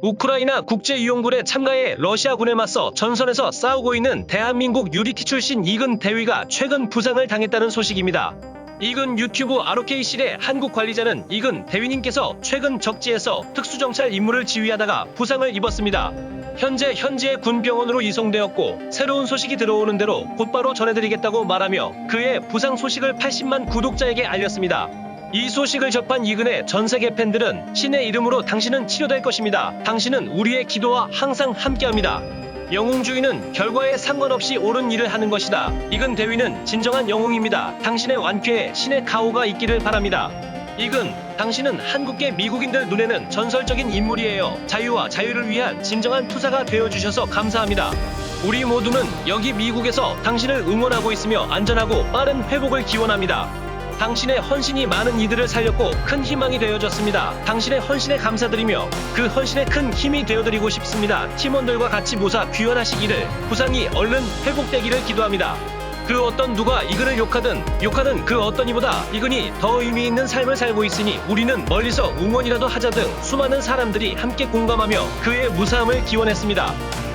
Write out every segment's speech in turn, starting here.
우크라이나 국제유용군에 참가해 러시아군에 맞서 전선에서 싸우고 있는 대한민국 유리티 출신 이근 대위가 최근 부상을 당했다는 소식입니다. 이근 유튜브 ROK실의 한국 관리자는 이근 대위님께서 최근 적지에서 특수정찰 임무를 지휘하다가 부상을 입었습니다. 현재 현지의 군병원으로 이송되었고 새로운 소식이 들어오는 대로 곧바로 전해드리겠다고 말하며 그의 부상 소식을 80만 구독자에게 알렸습니다. 이 소식을 접한 이근의 전세계 팬들은 신의 이름으로 당신은 치료될 것입니다. 당신은 우리의 기도와 항상 함께합니다. 영웅주의는 결과에 상관없이 옳은 일을 하는 것이다. 이근 대위는 진정한 영웅입니다. 당신의 완쾌에 신의 가호가 있기를 바랍니다. 이근, 당신은 한국계 미국인들 눈에는 전설적인 인물이에요. 자유와 자유를 위한 진정한 투사가 되어주셔서 감사합니다. 우리 모두는 여기 미국에서 당신을 응원하고 있으며 안전하고 빠른 회복을 기원합니다. 당신의 헌신이 많은 이들을 살렸고 큰 희망이 되어줬습니다. 당신의 헌신에 감사드리며 그 헌신에 큰 힘이 되어드리고 싶습니다. 팀원들과 같이 무사 귀환하시기를, 부상이 얼른 회복되기를 기도합니다. 그 어떤 누가 이근을 욕하든 그 어떤 이보다 이근이 더 의미 있는 삶을 살고 있으니 우리는 멀리서 응원이라도 하자 등 수많은 사람들이 함께 공감하며 그의 무사함을 기원했습니다.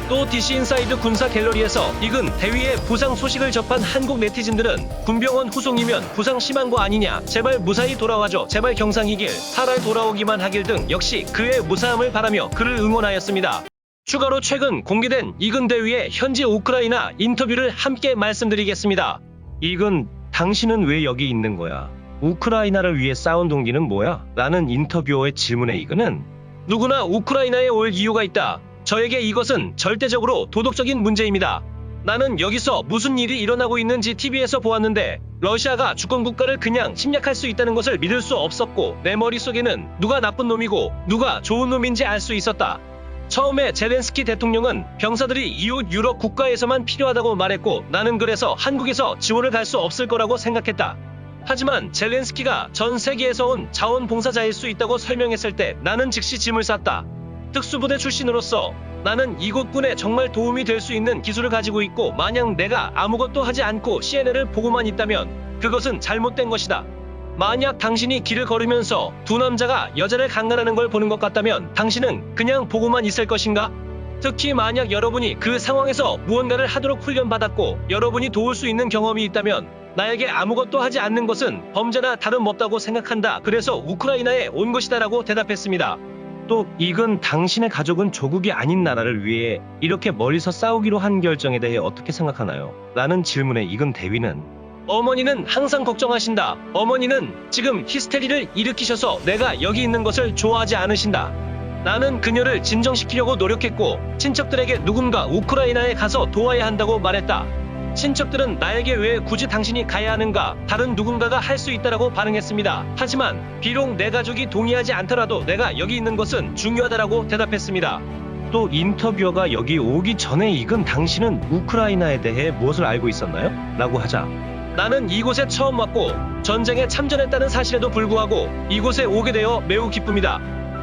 또 DC인사이드 군사 갤러리에서 이근 대위의 부상 소식을 접한 한국 네티즌들은 군병원 후송이면 부상 심한 거 아니냐, 제발 무사히 돌아와줘, 제발 경상이길, 살아 돌아오기만 하길 등 역시 그의 무사함을 바라며 그를 응원하였습니다. 추가로 최근 공개된 이근 대위의 현지 우크라이나 인터뷰를 함께 말씀드리겠습니다. 이근, 당신은 왜 여기 있는 거야? 우크라이나를 위해 싸운 동기는 뭐야? 라는 인터뷰어의 질문에 이근은 누구나 우크라이나에 올 이유가 있다. 저에게 이것은 절대적으로 도덕적인 문제입니다. 나는 여기서 무슨 일이 일어나고 있는지 TV에서 보았는데 러시아가 주권 국가를 그냥 침략할 수 있다는 것을 믿을 수 없었고 내 머릿속에는 누가 나쁜 놈이고 누가 좋은 놈인지 알 수 있었다. 처음에 젤렌스키 대통령은 병사들이 이웃 유럽 국가에서만 필요하다고 말했고 나는 그래서 한국에서 지원을 갈 수 없을 거라고 생각했다. 하지만 젤렌스키가 전 세계에서 온 자원봉사자일 수 있다고 설명했을 때 나는 즉시 짐을 쌌다. 특수부대 출신으로서 나는 이곳 군에 정말 도움이 될 수 있는 기술을 가지고 있고 만약 내가 아무것도 하지 않고 CNN을 보고만 있다면 그것은 잘못된 것이다. 만약 당신이 길을 걸으면서 두 남자가 여자를 강간하는 걸 보는 것 같다면 당신은 그냥 보고만 있을 것인가? 특히 만약 여러분이 그 상황에서 무언가를 하도록 훈련받았고 여러분이 도울 수 있는 경험이 있다면 나에게 아무것도 하지 않는 것은 범죄나 다름없다고 생각한다. 그래서 우크라이나에 온 것이다 라고 대답했습니다. 또 이근 당신의 가족은 조국이 아닌 나라를 위해 이렇게 멀리서 싸우기로 한 결정에 대해 어떻게 생각하나요? 라는 질문에 이근 대위는 어머니는 항상 걱정하신다. 어머니는 지금 히스테리를 일으키셔서 내가 여기 있는 것을 좋아하지 않으신다. 나는 그녀를 진정시키려고 노력했고 친척들에게 누군가 우크라이나에 가서 도와야 한다고 말했다. 친척들은 나에게 왜 굳이 당신이 가야 하는가, 다른 누군가가 할 수 있다라고 반응했습니다. 하지만 비록 내 가족이 동의하지 않더라도 내가 여기 있는 것은 중요하다라고 대답했습니다. 또 인터뷰어가 여기 오기 전에 이근 당신은 우크라이나에 대해 무엇을 알고 있었나요? 라고 하자 나는 이곳에 처음 왔고 전쟁에 참전했다는 사실에도 불구하고 이곳에 오게 되어 매우 기쁩니다.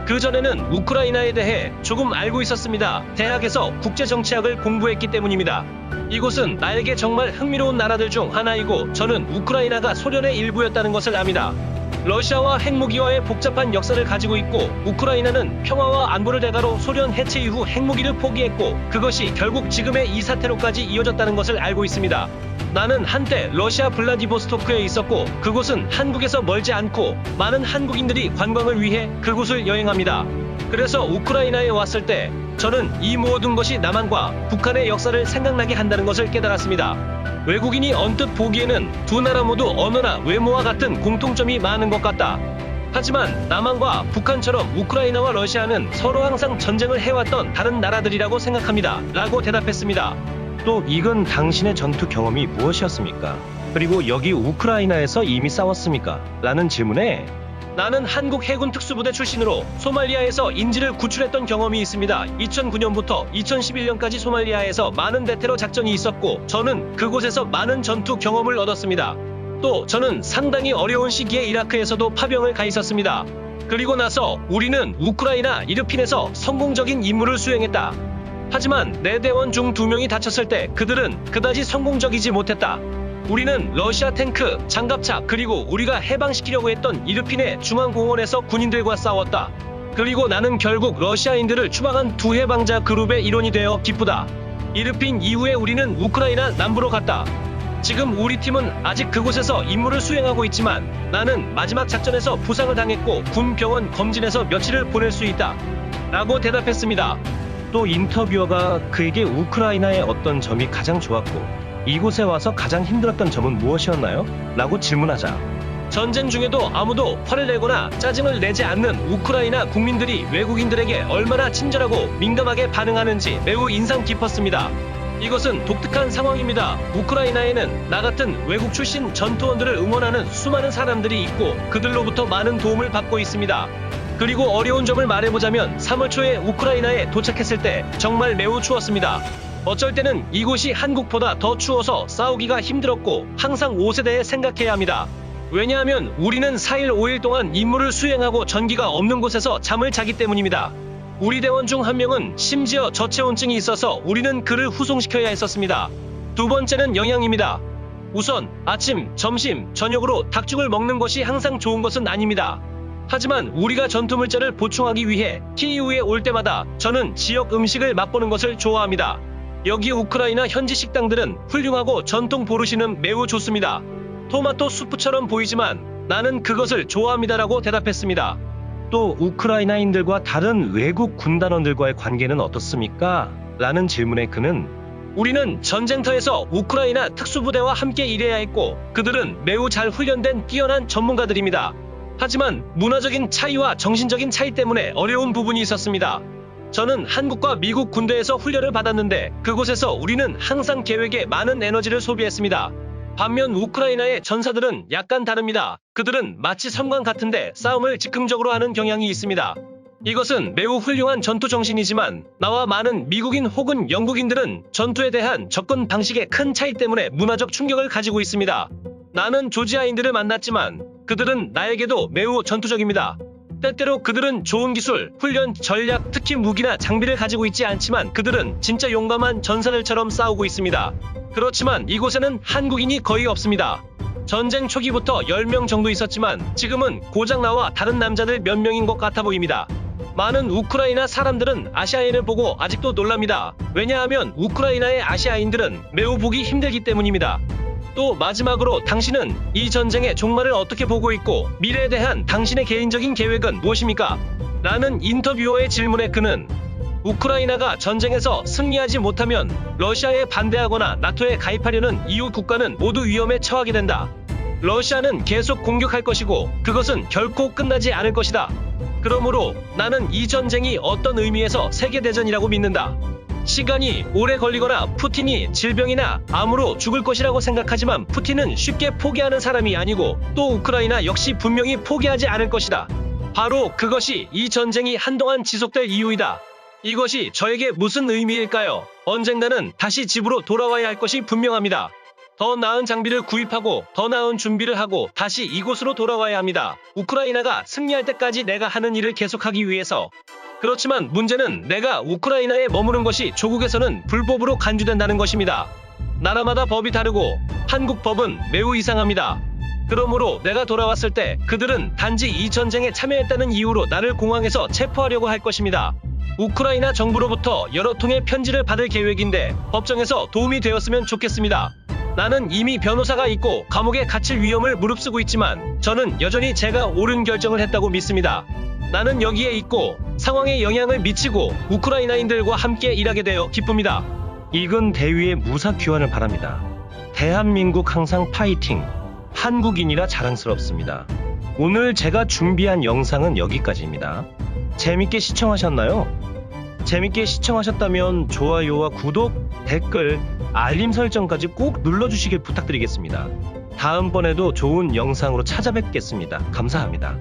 그 전에는 우크라이나에 대해 조금 알고 있었습니다. 대학에서 국제정치학을 공부했기 때문입니다. 이곳은 나에게 정말 흥미로운 나라들 중 하나이고 저는 우크라이나가 소련의 일부였다는 것을 압니다. 러시아와 핵무기와의 복잡한 역사를 가지고 있고 우크라이나는 평화와 안보를 대가로 소련 해체 이후 핵무기를 포기했고 그것이 결국 지금의 이 사태로까지 이어졌다는 것을 알고 있습니다. 나는 한때 러시아 블라디보스토크에 있었고 그곳은 한국에서 멀지 않고 많은 한국인들이 관광을 위해 그곳을 여행합니다. 그래서 우크라이나에 왔을 때 저는 이 모든 것이 남한과 북한의 역사를 생각나게 한다는 것을 깨달았습니다. 외국인이 언뜻 보기에는 두 나라 모두 언어나 외모와 같은 공통점이 많은 것 같다. 하지만 남한과 북한처럼 우크라이나와 러시아는 서로 항상 전쟁을 해왔던 다른 나라들이라고 생각합니다. 라고 대답했습니다. 또 이건 당신의 전투 경험이 무엇이었습니까? 그리고 여기 우크라이나에서 이미 싸웠습니까? 라는 질문에 나는 한국 해군 특수부대 출신으로 소말리아에서 인질을 구출했던 경험이 있습니다. 2009년부터 2011년까지 소말리아에서 많은 대테러 작전이 있었고 저는 그곳에서 많은 전투 경험을 얻었습니다. 또 저는 상당히 어려운 시기에 이라크에서도 파병을 가 있었습니다. 그리고 나서 우리는 우크라이나 이르핀에서 성공적인 임무를 수행했다. 하지만 내 대원 중 2명이 다쳤을 때 그들은 그다지 성공적이지 못했다. 우리는 러시아 탱크, 장갑차 그리고 우리가 해방시키려고 했던 이르핀의 중앙공원에서 군인들과 싸웠다. 그리고 나는 결국 러시아인들을 추방한 두 해방자 그룹의 일원이 되어 기쁘다. 이르핀 이후에 우리는 우크라이나 남부로 갔다. 지금 우리 팀은 아직 그곳에서 임무를 수행하고 있지만 나는 마지막 작전에서 부상을 당했고 군 병원 검진에서 며칠을 보낼 수 있다. 라고 대답했습니다. 또 인터뷰어가 그에게 우크라이나의 어떤 점이 가장 좋았고 이곳에 와서 가장 힘들었던 점은 무엇이었나요? 라고 질문하자 전쟁 중에도 아무도 화를 내거나 짜증을 내지 않는 우크라이나 국민들이 외국인들에게 얼마나 친절하고 민감하게 반응하는지 매우 인상 깊었습니다. 이것은 독특한 상황입니다. 우크라이나에는 나 같은 외국 출신 전투원들을 응원하는 수많은 사람들이 있고 그들로부터 많은 도움을 받고 있습니다. 그리고 어려운 점을 말해보자면 3월 초에 우크라이나에 도착했을 때 정말 매우 추웠습니다. 어쩔 때는 이곳이 한국보다 더 추워서 싸우기가 힘들었고 항상 5세대에 생각해야 합니다. 왜냐하면 우리는 4일 5일 동안 임무를 수행하고 전기가 없는 곳에서 잠을 자기 때문입니다. 우리 대원 중 한 명은 심지어 저체온증이 있어서 우리는 그를 후송시켜야 했었습니다. 두 번째는 영양입니다. 우선 아침, 점심, 저녁으로 닭죽을 먹는 것이 항상 좋은 것은 아닙니다. 하지만 우리가 전투물자를 보충하기 위해 키이우에 올 때마다 저는 지역 음식을 맛보는 것을 좋아합니다. 여기 우크라이나 현지 식당들은 훌륭하고 전통 보르시는 매우 좋습니다. 토마토 수프처럼 보이지만 나는 그것을 좋아합니다라고 대답했습니다. 또 우크라이나인들과 다른 외국 군단원들과의 관계는 어떻습니까? 라는 질문에 그는 우리는 전쟁터에서 우크라이나 특수부대와 함께 일해야 했고 그들은 매우 잘 훈련된 뛰어난 전문가들입니다. 하지만 문화적인 차이와 정신적인 차이 때문에 어려운 부분이 있었습니다. 저는 한국과 미국 군대에서 훈련을 받았는데 그곳에서 우리는 항상 계획에 많은 에너지를 소비했습니다. 반면 우크라이나의 전사들은 약간 다릅니다. 그들은 마치 섬광 같은데 싸움을 즉흥적으로 하는 경향이 있습니다. 이것은 매우 훌륭한 전투 정신이지만 나와 많은 미국인 혹은 영국인들은 전투에 대한 접근 방식의 큰 차이 때문에 문화적 충격을 가지고 있습니다. 나는 조지아인들을 만났지만 그들은 나에게도 매우 전투적입니다. 때때로 그들은 좋은 기술, 훈련, 전략, 특히 무기나 장비를 가지고 있지 않지만 그들은 진짜 용감한 전사들처럼 싸우고 있습니다. 그렇지만 이곳에는 한국인이 거의 없습니다. 전쟁 초기부터 10명 정도 있었지만 지금은 고장나와 다른 남자들 몇 명인 것 같아 보입니다. 많은 우크라이나 사람들은 아시아인을 보고 아직도 놀랍니다. 왜냐하면 우크라이나의 아시아인들은 매우 보기 힘들기 때문입니다. 또 마지막으로 당신은 이 전쟁의 종말을 어떻게 보고 있고 미래에 대한 당신의 개인적인 계획은 무엇입니까? 라는 인터뷰어의 질문에 그는 우크라이나가 전쟁에서 승리하지 못하면 러시아에 반대하거나 나토에 가입하려는 EU 국가는 모두 위험에 처하게 된다. 러시아는 계속 공격할 것이고 그것은 결코 끝나지 않을 것이다. 그러므로 나는 이 전쟁이 어떤 의미에서 세계대전이라고 믿는다. 시간이 오래 걸리거나 푸틴이 질병이나 암으로 죽을 것이라고 생각하지만 푸틴은 쉽게 포기하는 사람이 아니고 또 우크라이나 역시 분명히 포기하지 않을 것이다. 바로 그것이 이 전쟁이 한동안 지속될 이유이다. 이것이 저에게 무슨 의미일까요? 언젠가는 다시 집으로 돌아와야 할 것이 분명합니다. 더 나은 장비를 구입하고 더 나은 준비를 하고 다시 이곳으로 돌아와야 합니다. 우크라이나가 승리할 때까지 내가 하는 일을 계속하기 위해서. 그렇지만 문제는 내가 우크라이나에 머무는 것이 조국에서는 불법으로 간주된다는 것입니다. 나라마다 법이 다르고 한국 법은 매우 이상합니다. 그러므로 내가 돌아왔을 때 그들은 단지 이 전쟁에 참여했다는 이유로 나를 공항에서 체포하려고 할 것입니다. 우크라이나 정부로부터 여러 통의 편지를 받을 계획인데 법정에서 도움이 되었으면 좋겠습니다. 나는 이미 변호사가 있고 감옥에 갇힐 위험을 무릅쓰고 있지만 저는 여전히 제가 옳은 결정을 했다고 믿습니다. 나는 여기에 있고 상황에 영향을 미치고 우크라이나인들과 함께 일하게 되어 기쁩니다. 이근 대위의 무사 귀환을 바랍니다. 대한민국 항상 파이팅! 한국인이라 자랑스럽습니다. 오늘 제가 준비한 영상은 여기까지입니다. 재밌게 시청하셨나요? 재밌게 시청하셨다면 좋아요와 구독, 댓글, 알림 설정까지 꼭 눌러주시길 부탁드리겠습니다. 다음번에도 좋은 영상으로 찾아뵙겠습니다. 감사합니다.